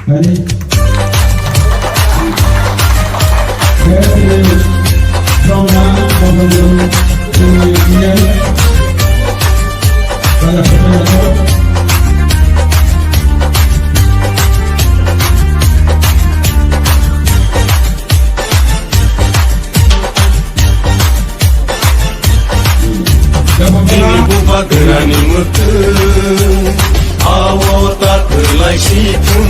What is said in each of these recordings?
Allez. Merci. Jean-Marc, Jean-Marc, Julien. Voilà, d'accord. Ini buba gerani mekeng Awo tak terlai situng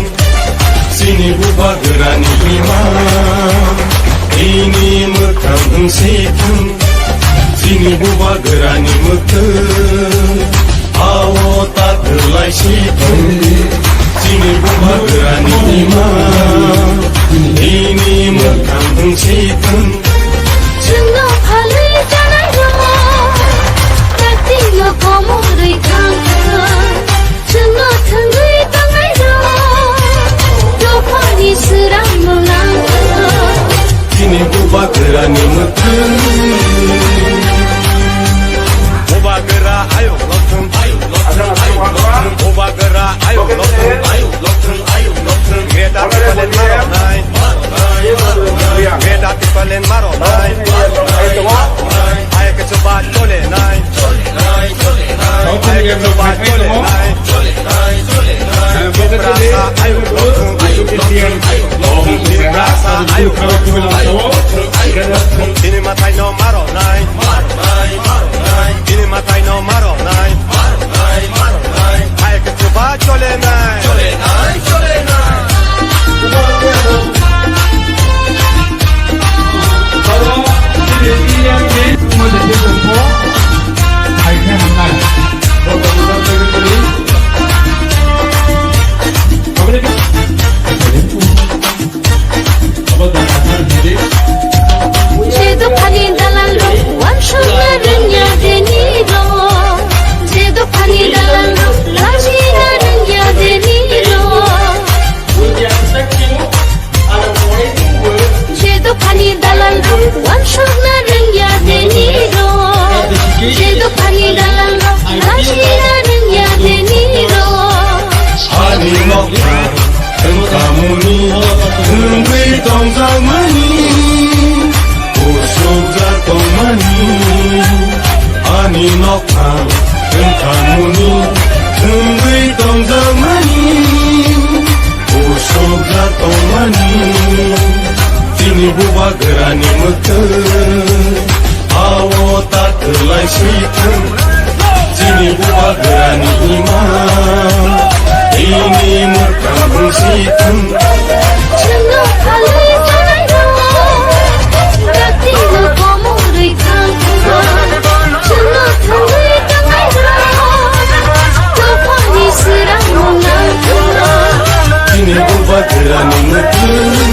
Sini buba gerani imam Ini mekang situng Sini buba gerani mekeng Awo tak terlai situng Sini buba gerani imam Ini mekang situng Jangan halai jangan Yo como rei kanga Chungo thangai tangai ro Yo pani seram lang Sini buba gerani mekeng Buba gera ayo lokeng Buba gera ayo lokeng Greta tipalen maronai Greta tipalen maronai Ayo ke cepat chole nai Ayo ke cepat chole nai Berasa ayo lokeng Berasa ayo Ini matai no maronai Ini matai no maronai Ayo ke cepat chole nai Jedo pani dalan ro wan shona renya deni ro Jedo pani dalan ro lajina renya deni ro Jedo pani dalan ro wan shona renya deni ro Jedo pani dalan ro lajina renya deni ro Ani nokta Tengkamuni Tengkui tong zamani Usuk zatong mani Ani nokta Tengkamuni Tengkui tong zamani Usuk zatong mani Sini buba gerani mekeng Awo tak terlai situng Sini buba gerani imam Ini mekang situng Jangan halai jangan ro Rati yo como rei kanga Jangan halai jangan ro Yo pani seram lang Sini buba gerani mekeng